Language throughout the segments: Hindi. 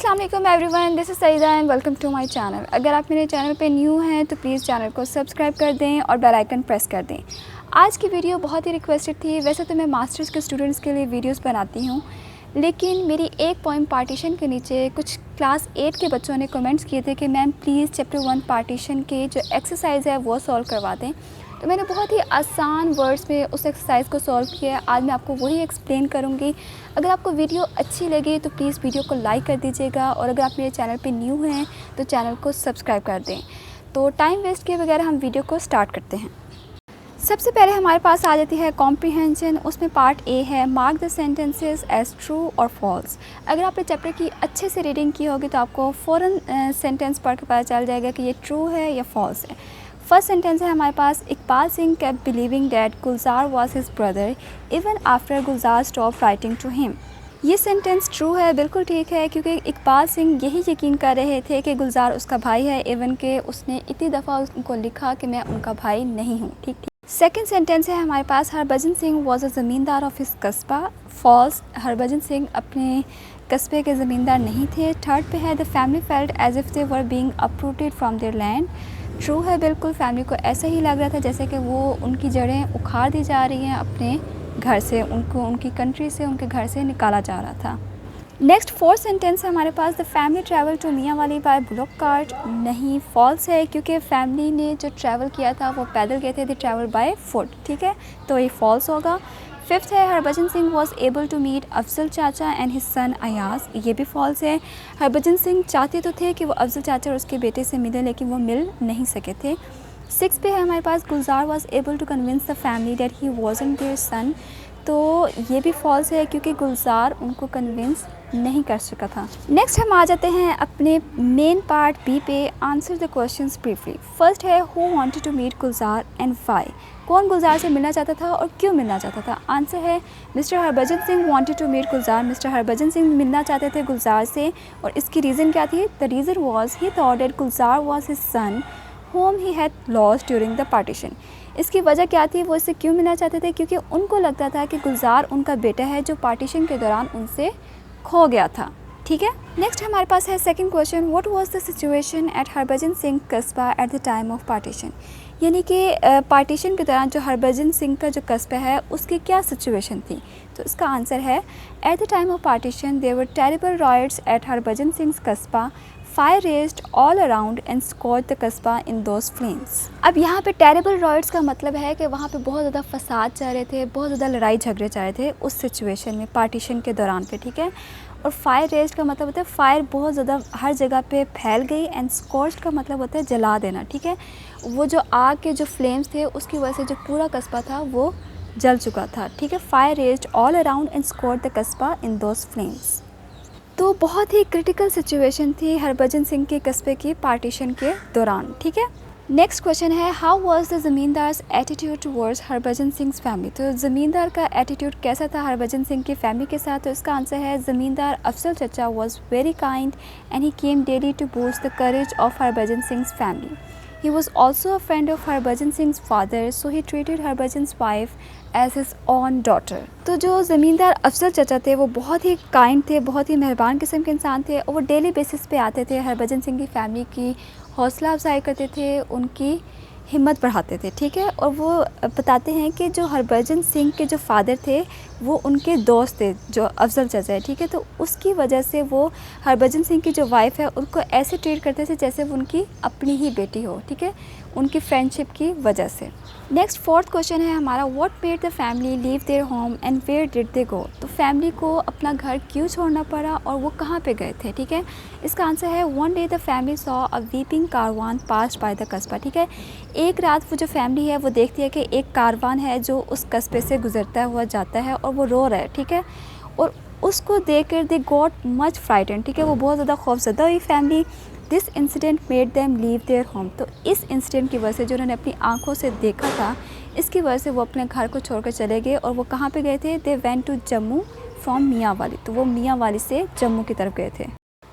अस्सलाम वालेकुम everyone, this is Saeeda and welcome to my channel. अगर आप मेरे चैनल पे न्यू हैं तो प्लीज़ चैनल को सब्सक्राइब कर दें और बेल आइकन प्रेस कर दें। आज की वीडियो बहुत ही रिक्वेस्टेड थी। वैसे तो मैं मास्टर्स के स्टूडेंट्स के लिए वीडियोस बनाती हूँ, लेकिन मेरी एक पॉइंट पार्टीशन के नीचे कुछ क्लास 8 के बच्चों ने कमेंट्स किए थे कि मैम प्लीज़ चैप्टर 1 पार्टीशन के जो एक्सरसाइज है वो सॉल्व करवा दें। तो मैंने बहुत ही आसान वर्ड्स में उस एक्सरसाइज को सॉल्व किया है। आज मैं आपको वही एक्सप्लेन करूँगी। अगर आपको वीडियो अच्छी लगी तो प्लीज़ वीडियो को लाइक कर दीजिएगा और अगर आप मेरे चैनल पे न्यू हैं तो चैनल को सब्सक्राइब कर दें। तो टाइम वेस्ट किए बगैर हम वीडियो को स्टार्ट करते हैं। सबसे पहले हमारे पास आ जाती है कॉम्प्रिहेंशन। उसमें पार्ट ए है mark the sentences as true और फॉल्स। अगर आपने चैप्टर की अच्छे से रीडिंग की होगी तो आपको फ़ौरन सेंटेंस पढ़ के पता चल जाएगा कि ये ट्रू है या फॉल्स है। फर्स्ट सेंटेंस है हमारे पास, Iqbal Singh kept believing that Gulzar was his brother even after Gulzar stop writing to him. ये सेंटेंस ट्रू है, बिल्कुल ठीक है, क्योंकि इकबाल सिंह यही यकीन कर रहे थे कि गुलजार उसका भाई है, इवन के उसने इतनी दफ़ा उनको लिखा कि मैं उनका भाई नहीं हूँ। ठीक ठीक। सेकेंड सेंटेंस है हमारे पास, हरभजन सिंह वॉज अ ज़मींदार ऑफ हिस कस्बा। फॉल्स, हरभजन सिंह अपने कस्बे के ज़मींदार नहीं थे। थर्ड पे है the family felt as if they were being uprooted from their land. True है, बिल्कुल फैमिली को ऐसा ही लग रहा था जैसे कि वो उनकी जड़ें उखाड़ दी जा रही हैं अपने घर से, उनको उनकी कंट्री से, उनके घर से निकाला जा रहा था। नेक्स्ट फोर्थ सेंटेंस है हमारे पास, द फैमिली ट्रैवल टू मियाँ वाली बाय ब्लॉक कार्ट। नहीं, फॉल्स है, क्योंकि फैमिली ने जो ट्रैवल किया था वो पैदल गए थे, दे ट्रैवल बाय फुट। ठीक है, तो ये फॉल्स होगा। फिफ्थ है Harbhajan Singh was able to meet Afzal Chacha and his son Ayaz. ये भी फॉल्स है। हरभजन सिंह चाहते तो थे कि वो अफजल चाचा और उसके बेटे से मिले, लेकिन वो मिल नहीं सके थे। सिक्स पे है हमारे पास, Gulzar was able to convince the family that he wasn't their son. तो ये भी फॉल्स है, क्योंकि गुलजार उनको कन्विंस नहीं कर सका था। नेक्स्ट हम आ जाते हैं अपने मेन पार्ट बी पे, answer the questions briefly. First है who wanted to meet Gulzar and why. कौन गुलजार से मिलना चाहता था और क्यों मिलना चाहता था। आंसर है mister Harbhajan Singh wanted to meet Gulzar. Mister Harbhajan Singh मिलना चाहते थे गुलजार से, और इसकी रीज़न क्या थी। The reason was he thought that Gulzar was his son whom he had lost during the partition। इसकी वजह क्या थी, वो इससे क्यों मिलना चाहते थे, क्योंकि उनको लगता था कि गुलजार उनका बेटा है जो पार्टीशन के दौरान उनसे खो गया था। ठीक है। नेक्स्ट हमारे पास है second question, what was the situation at Harbhajan Singh kasba at the time of partition. यानी कि पार्टीशन के दौरान जो हरभजन सिंह का जो कस्बा है उसकी क्या सिचुएशन थी। तो इसका आंसर है at the time of partition there were terrible riots at Harbhajan Singh kasba. Fire raged all around and scorched the kasba in those flames. अब यहाँ पे टेरिबल रॉयट्स का मतलब है कि वहाँ पे बहुत ज़्यादा फसाद चल रहे थे, बहुत ज़्यादा लड़ाई झगड़े चल रहे थे उस सिचुएशन में, पार्टीशन के दौरान पे। ठीक है। और फायर रेज्ड का मतलब होता है फायर बहुत ज़्यादा हर जगह पे फैल गई, एंड स्कॉच्ड का मतलब होता है जला देना। ठीक है। वो जो आग के जो फ्लेम्स थे उसकी वजह से जो पूरा कस्बा था वो जल चुका था। ठीक है। Fire raged all around and scorched the kasba in those flames. तो बहुत ही क्रिटिकल सिचुएशन थी हरभजन सिंह के कस्बे की पार्टीशन के दौरान। ठीक है। नेक्स्ट क्वेश्चन है how was the zamindars attitude towards Harbhajan Singh family. तो ज़मींदार का एटीट्यूड कैसा था हरभजन सिंह की फैमिली के साथ। तो इसका आंसर है zamindar Afzal Chacha was very kind and he came daily to boost the courage of Harbhajan Singh family. He was also a friend of Harbhajan Singh father, so he treated Harbhajan's wife as his own daughter। तो जो ज़मींदार अफजल चचा थे वो बहुत ही काइंड थे, बहुत ही मेहरबान किस्म के इंसान थे, और वो डेली बेसिस पे आते थे, हरभजन सिंह की फैमिली की हौसला अफजाई करते थे, उनकी हिम्मत बढ़ाते थे। ठीक है। और वो बताते हैं कि जो हरभजन सिंह के जो फादर थे वो उनके दोस्त थे, जो अफजल चचा है। ठीक है। तो उसकी वजह से वो हरभजन सिंह की जो वाइफ है उनको ऐसे ट्रीट करते थे जैसे वो उनकी अपनी ही बेटी हो। ठीक है। उनकी फ्रेंडशिप की वजह से। नेक्स्ट फोर्थ क्वेश्चन है हमारा, what made the family leave their home and where did they go. तो फैमिली को अपना घर क्यों छोड़ना पड़ा और वो कहाँ पे गए थे। ठीक है। इसका आंसर है one day the family saw a weeping caravan passed by the kasba. ठीक है। एक रात वो जो फैमिली है वो देखती है कि एक कारवान है जो उस कस्बे से गुजरता हुआ जाता है और वो रो रहा है। ठीक है। और उसको देख कर दे गॉट मच फ्राइटेंड। ठीक है। वो बहुत ज़्यादा खौफजदा हुई family. This incident made them leave their home. तो इस इंसिडेंट की वजह से, जो उन्होंने अपनी आंखों से देखा था, इसकी वजह से वो अपने घर को छोड़कर चले गए। और वो कहाँ पे गए थे, they went to Jammu from Mianwali. तो वो मियाँ वाली से जम्मू की तरफ गए थे।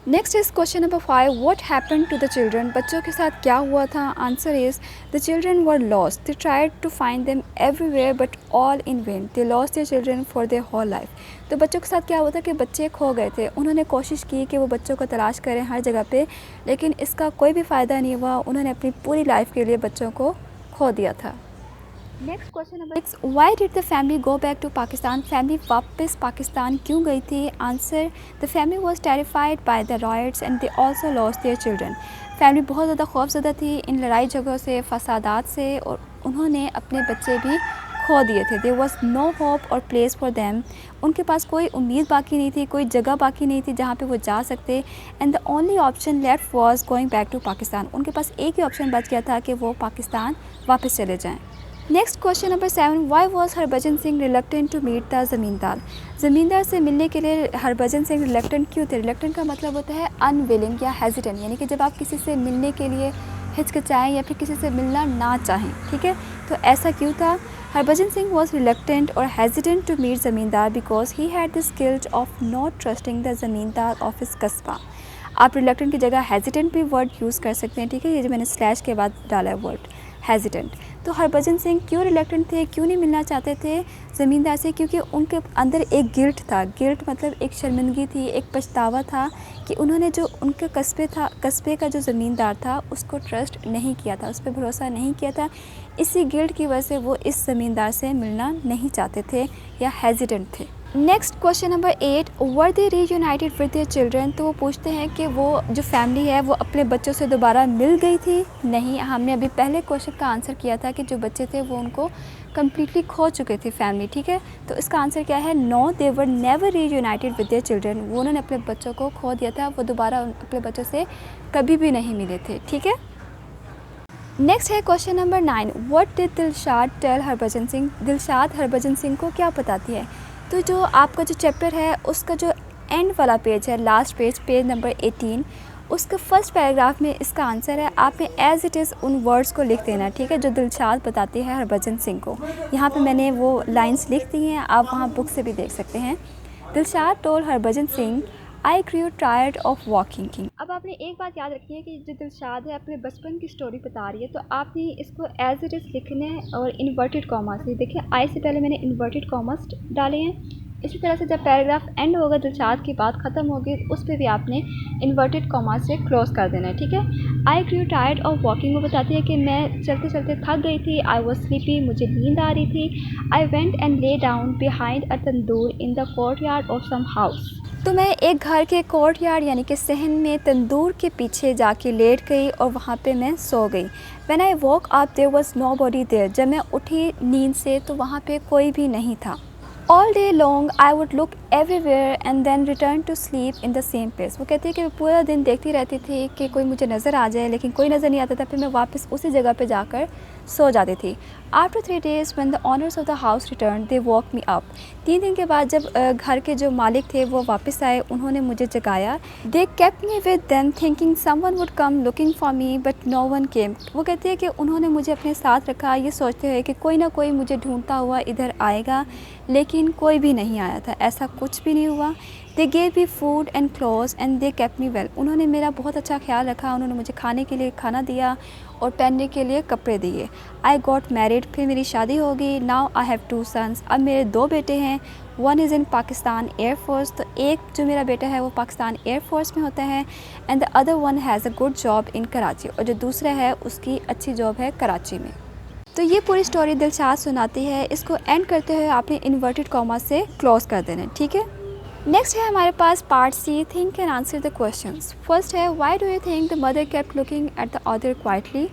Next is question number 5, what happen to the children, बच्चों के साथ क्या हुआ था। Answer is the children were lost, they tried to find them everywhere but all in vain, they lost their children for their whole life. तो बच्चों के साथ क्या हुआ था कि बच्चे खो गए थे, उन्होंने कोशिश की कि वो बच्चों को तलाश करें हर जगह पे, लेकिन इसका कोई भी फ़ायदा नहीं हुआ, उन्होंने अपनी पूरी लाइफ के लिए बच्चों को खो दिया था। Next question number 6, why did the family go back to Pakistan, family वापस पाकिस्तान क्यों गई थी। Answer, the family was terrified by the riots and they also lost their children, family बहुत ज़्यादा खौफजदा थी इन लड़ाई झगड़ों से, फसादात से, और उन्होंने अपने बच्चे भी खो दिए थे। देयर वॉज नो होप और प्लेस फॉर देम, उनके पास कोई उम्मीद बाकी नहीं थी, कोई जगह बाकी नहीं थी जहाँ पे वो जा सकते। And the only option left was going back to Pakistan, उनके पास एक ही ऑप्शन बच गया था कि वो पाकिस्तान वापस चले जाएँ। Next question number 7, why was Harbhajan Singh reluctant to meet the zamindar, zamindar से मिलने के लिए हरभजन सिंह रिलक्टेंट क्यों थे। रिलक्टेंट का मतलब होता है अनविलिंग या हेजिटेंट, यानी कि जब आप किसी से मिलने के लिए हिचकिचाएँ या फिर किसी से मिलना ना चाहें, ठीक है, तो ऐसा क्यों था। हरभजन सिंह वॉज रिलक्टेंट और हेजिटेंट टू मीट ज़मींदार because he had this guilt of not trusting the ज़मींदार ऑफ हिज कस्बा। आप रिलक्टेंट की जगह हेजिटेंट भी वर्ड यूज़ कर सकते हैं, ठीक है, ये जो मैंने स्लैश के बाद डाला है वर्ड हेजिटेंट। तो हरभजन सिंह क्यों रिलक्टेंट थे, क्यों नहीं मिलना चाहते थे ज़मींदार से, क्योंकि उनके अंदर एक गिल्ट था। गिल्ट मतलब एक शर्मिंदगी थी, एक पछतावा था कि उन्होंने जो उनके कस्बे का जो ज़मींदार था उसको ट्रस्ट नहीं किया था, उस पर भरोसा नहीं किया था। इसी गिल्ट की वजह से वो इस ज़मींदार से मिलना नहीं चाहते थे या हेजिटेंट थे। Next question number 8, were they reunited with their children, तो वो पूछते हैं कि वो जो फैमिली है वो अपने बच्चों से दोबारा मिल गई थी। नहीं, हमने अभी पहले क्वेश्चन का आंसर किया था कि जो बच्चे थे वो उनको कम्प्लीटली खो चुके थे फैमिली, ठीक है, तो इसका आंसर क्या है, no, they were never reunited with their children, वो उन्होंने अपने बच्चों को खो दिया था, वो दोबारा अपने बच्चों से कभी भी नहीं मिले थे, ठीक है। नेक्स्ट है question number 9, what did Dilshad tell Harbhajan Singh, Dilshad Harbhajan Singh को क्या बताती है। तो जो आपका जो चैप्टर है उसका जो एंड वाला पेज है, लास्ट पेज, पेज नंबर 18, उसका फर्स्ट पैराग्राफ में इसका आंसर है, आपने एज इट इज़ उन वर्ड्स को लिख देना, ठीक है, जो दिलशाद बताती है हरभजन सिंह को। यहाँ पे मैंने वो लाइंस लिख दी हैं, आप वहाँ बुक से भी देख सकते हैं। Dilshad told Harbhajan Singh, I grew tired of walking. अब आपने एक बात याद रखनी है कि जो दिलशाद है अपने बचपन की स्टोरी बता रही है, तो आपने इसको एज इट इज़ लिखना है और इन्वर्टेड कॉमा से। देखिए, आई से पहले मैंने इन्वर्टेड कॉमास डाले हैं। इसी तरह से जब पैराग्राफ एंड होगा, दिलशाद की बात ख़त्म होगी, उस पर भी आपने इन्वर्टेड कॉमा से क्लोज कर देना है, ठीक है। आई ग्रू टायर्ड ऑफ वॉकिंग, वो बताती है कि मैं चलते चलते थक गई थी। आई वॉज स्लीपी, मुझे नींद आ रही थी। I went and lay down behind a tandoor in the courtyard of some house, तो मैं एक घर के कोर्ट यार्ड यानी कि सहन में तंदूर के पीछे जाके लेट गई और वहाँ पे मैं सो गई। When I woke up there was nobody there, जब मैं उठी नींद से तो वहाँ पे कोई भी नहीं था। All day long I would look everywhere and then return to sleep in the same place, वो कहती है कि पूरा दिन देखती रहती थी कि कोई मुझे नज़र आ जाए, लेकिन कोई नज़र नहीं आता था, फिर मैं वापस उसी जगह पे जाकर सो जाती थी। After 3 days when the honours of the house return they walk me up, 3 दिन के बाद जब घर के जो मालिक थे वो वापस आए, उन्होंने मुझे जगाया। They kept me with them thinking someone would come looking for me but no one came, वो कहती है कि उन्होंने मुझे अपने साथ रखा ये सोचते हुए कि कोई ना कोई मुझे ढूंढता हुआ इधर आएगा, लेकिन कोई भी नहीं आया था, ऐसा कुछ भी नहीं हुआ। They gave me food and clothes and they kept me well, उन्होंने मेरा बहुत अच्छा ख्याल रखा, उन्होंने मुझे खाने के लिए खाना दिया और पहनने के लिए कपड़े दिए। आई गॉट मैरिड, फिर मेरी शादी हो गई। नाउ आई हैव 2 sons, अब मेरे 2 बेटे हैं। One is in Pakistan air force, तो एक जो मेरा बेटा है वो पाकिस्तान एयरफोर्स में होता है, and the other one has a good job in Karachi, और जो दूसरा है उसकी अच्छी जॉब है कराची में। तो ये पूरी स्टोरी दिलशाद सुनाती है, इसको एंड करते हुए आपने इन्वर्टेड कॉमा से क्लोज कर देना, ठीक है। नेक्स्ट है हमारे पास part C, think and answer the questions. First है, why do you think the mother kept looking at the author quietly,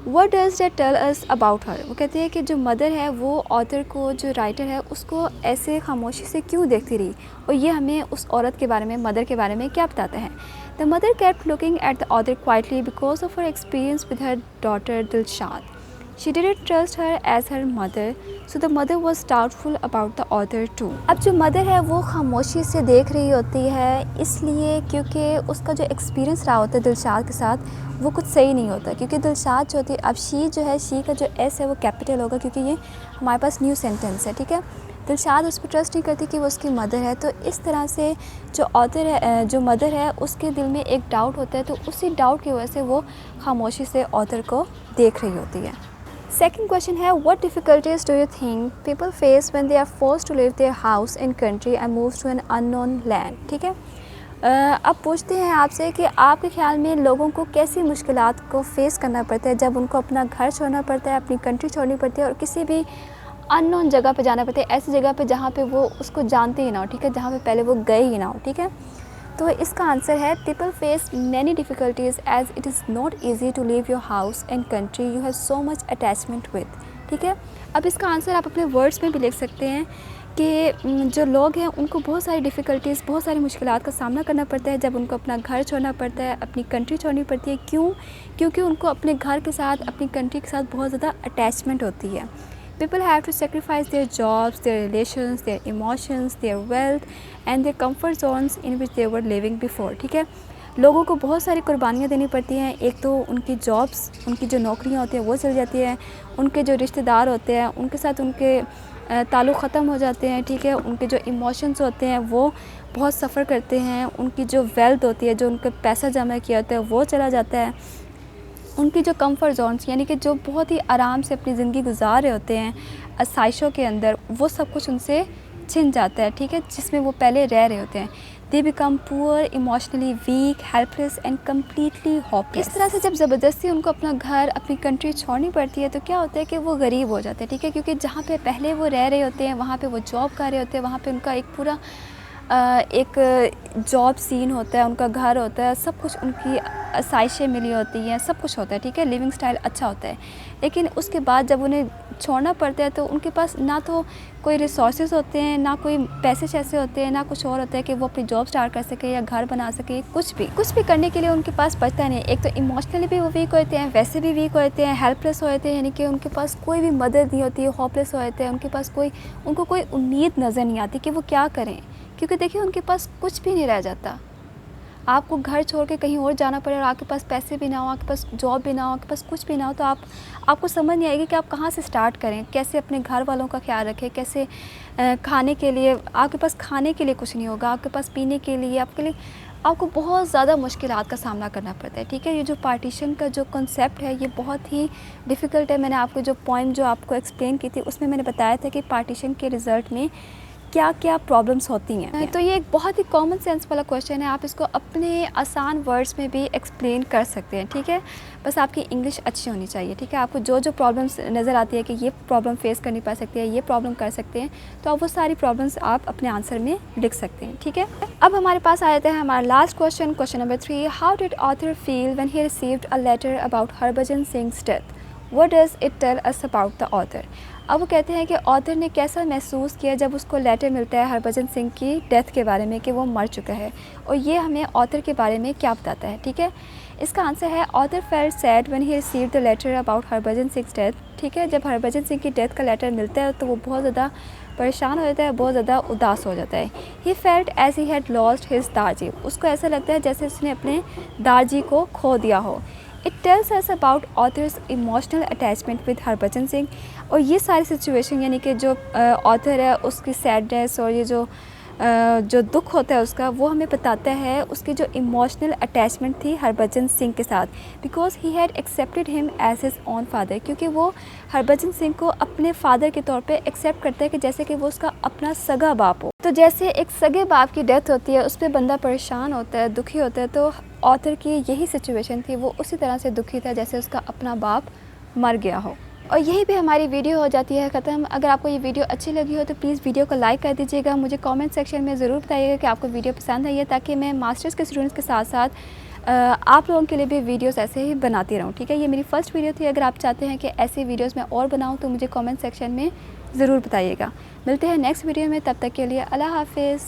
what does that tell us about her, वो कहते हैं कि जो मदर है वो ऑथर को, जो राइटर है उसको ऐसे खामोशी से क्यों देखती रही, और ये हमें उस औरत के बारे में, मदर के बारे में क्या बताता है। The mother kept looking at the author quietly because of her experience with her daughter Dilshad, She didn't trust her as her mother, so the mother was doubtful about the author too. अब जो मदर है वो खामोशी से देख रही होती है, इसलिए क्योंकि उसका जो एक्सपीरियंस रहा होता है दिलशाद के साथ वो कुछ सही नहीं होता, क्योंकि दिलशाद जो होती है, अब शी जो है, शी का जो एस है वो कैपिटल होगा क्योंकि ये हमारे पास न्यू सेंटेंस है, ठीक है। दिलशाद उस पर ट्रस्ट नहीं करती कि वो उसकी मदर है। तो इस तरह से जो ऑथर है, जो मदर है, उसके दिल में एक डाउट होता है, तो उसी डाउट की वजह से वो खामोशी से ऑथर को देख रही होती है। सेकंड क्वेश्चन है, what difficulties do you think people face when they are forced to leave their house in country and move to an unknown land. ठीक है, अब पूछते हैं आपसे कि आपके ख़्याल में लोगों को कैसी मुश्किलात को फ़ेस करना पड़ता है जब उनको अपना घर छोड़ना पड़ता है, अपनी कंट्री छोड़नी पड़ती है और किसी भी अननोन जगह पे जाना पड़ता है, ऐसी जगह पे जहाँ पे वो उसको जानते ही ना हो। ठीक है, जहाँ पे पहले वो गए ही ना हो। ठीक है, तो इसका आंसर है, people face many difficulties as it is not easy to leave your house and country you have so much attachment with. ठीक है, अब इसका आंसर आप अपने वर्ड्स में भी लिख सकते हैं कि जो लोग हैं उनको बहुत सारी डिफ़िकल्टीज़, बहुत सारी मुश्किलात का सामना करना पड़ता है जब उनको अपना घर छोड़ना पड़ता है, अपनी कंट्री छोड़नी पड़ती है। क्यों? क्योंकि उनको अपने घर के साथ, अपनी कंट्री के साथ बहुत ज़्यादा अटैचमेंट होती है। People have to sacrifice their jobs, their relations, their emotions, their wealth and their comfort zones in which they were living before। ठीक है, लोगों को बहुत सारी कुर्बानियाँ देनी पड़ती हैं। एक तो उनकी जॉब्स, उनकी जो नौकरियाँ होती हैं वो चल जाती हैं, उनके जो रिश्तेदार होते हैं उनके साथ उनके ताल्लुक़ ख़त्म हो जाते हैं। ठीक है, उनके जो इमोशंस होते हैं वो बहुत सफ़र करते हैं, उनकी जो वेल्थ होती है, जो उनका पैसा जमा किया होता है वो चला जाता है, उनकी जो कंफर्ट जोन्स यानी कि जो बहुत ही आराम से अपनी ज़िंदगी गुजार रहे होते हैं आसाइशों के अंदर, वो सब कुछ उनसे छिन जाता है। ठीक है, जिसमें वो पहले रह रहे होते हैं। They become poor, emotionally weak, helpless and completely hopeless. इस तरह से जब ज़बरदस्ती उनको अपना घर, अपनी कंट्री छोड़नी पड़ती है तो क्या होता है कि वो गरीब हो जाते हैं। ठीक है, क्योंकि जहाँ पे पहले वो रह रहे होते हैं वहाँ पे वो जॉब कर रहे होते हैं, वहाँ पे उनका एक पूरा एक जॉब सीन होता है, उनका घर होता है, सब कुछ, उनकी आसाइशें मिली होती हैं, सब कुछ होता है। ठीक है, लिविंग स्टाइल अच्छा होता है। लेकिन उसके बाद जब उन्हें छोड़ना पड़ता है तो उनके पास ना तो कोई रिसोर्सेज होते हैं, ना कोई पैसे शैसे होते हैं, ना कुछ और होता है कि वो अपनी जॉब स्टार्ट कर सके या घर बना सके। कुछ भी करने के लिए उनके पास बचता नहीं। एक तो इमोशनली भी वो वीक होते हैं, वैसे भी वीक होते हैं, हेल्पलेस होते हैं, यानी कि उनके पास कोई भी मदद नहीं होती है, होपलेस होते हैं, उनके पास उनको कोई उम्मीद नज़र नहीं आती कि वो क्या करें, क्योंकि देखिए उनके पास कुछ भी नहीं रह जाता। आपको घर छोड़ के कहीं और जाना पड़े और आपके पास पैसे भी ना हो, आपके पास जॉब भी ना हो, आपके पास कुछ भी ना हो, तो आपको समझ नहीं आएगी कि आप कहाँ से स्टार्ट करें, कैसे अपने घर वालों का ख्याल रखें, कैसे खाने के लिए, आपके पास खाने के लिए कुछ नहीं होगा, आपके पास पीने के लिए, आपको बहुत ज़्यादा मुश्किलात का सामना करना पड़ता है। ठीक है, ये जो पार्टीशन का जो कॉन्सेप्ट है ये बहुत ही डिफ़िकल्ट है। मैंने आपको जो पॉइंट जो आपको एक्सप्लेन की थी उसमें मैंने बताया था कि पार्टीशन के रिज़ल्ट में क्या क्या प्रॉब्लम्स होती हैं। तो ये एक बहुत ही कॉमन सेंस वाला क्वेश्चन है, आप इसको अपने आसान वर्ड्स में भी एक्सप्लेन कर सकते हैं। ठीक है, बस आपकी इंग्लिश अच्छी होनी चाहिए। ठीक है, आपको जो प्रॉब्लम्स नज़र आती है कि ये प्रॉब्लम फेस करनी पड़ सकती है, ये प्रॉब्लम कर सकते हैं, तो आप वो सारी प्रॉब्लम्स आप अपने आंसर में लिख सकते हैं। ठीक है, अब हमारे पास आ जाता है हमारा last question number 3। How did author feel when he received a letter about Harbhajan Singh's death? What does it tell us about the author? अब वो कहते हैं कि ऑथर ने कैसा महसूस किया जब उसको लेटर मिलता है हरभजन सिंह की डेथ के बारे में कि वो मर चुका है, और ये हमें ऑथर के बारे में क्या बताता है। ठीक है, इसका आंसर है, author felt sad when he received the letter about Harbhajan Singh death. ठीक है, जब हरभजन सिंह की डेथ का लेटर मिलता है तो वो बहुत ज़्यादा परेशान हो जाता है, बहुत ज़्यादा उदास हो जाता है। He felt as he had lost his Darji. उसको ऐसा लगता है जैसे उसने अपने दारजी को खो दिया हो। It tells us about authors emotional attachment with Harbhajan Singh. और ये सारी सिचुएशन यानी कि जो ऑथर है उसकी सैडनेस और ये जो दुख होता है उसका, वो हमें बताता है उसकी जो इमोशनल अटैचमेंट थी हरभजन सिंह के साथ, because he had accepted him as his own father. क्योंकि वो हरभजन सिंह को अपने फादर के तौर पे एक्सेप्ट करता है कि जैसे कि वो उसका अपना सगा बाप हो। तो जैसे एक सगे बाप की डेथ होती है, उस पर बंदा परेशान होता है, दुखी होता है, तो ऑथर की यही सिचुएशन थी, वो उसी तरह से दुखी था जैसे उसका अपना बाप मर गया हो। और यही भी हमारी वीडियो हो जाती है ख़त्म। अगर आपको ये वीडियो अच्छी लगी हो तो प्लीज़ वीडियो को लाइक कर दीजिएगा। मुझे कमेंट सेक्शन में ज़रूर बताइएगा कि आपको वीडियो पसंद आई है, ताकि मैं मास्टर्स के स्टूडेंट्स के साथ साथ आप लोगों के लिए भी वीडियोस ऐसे ही बनाती रहूँ। ठीक है, ये मेरी फ़र्स्ट वीडियो थी। अगर आप चाहते हैं कि ऐसी वीडियोस मैं और बनाऊँ तो मुझे कमेंट सेक्शन में ज़रूर बताइएगा। मिलते हैं नेक्स्ट वीडियो में, तब तक के लिए अल्लाह हाफिज़।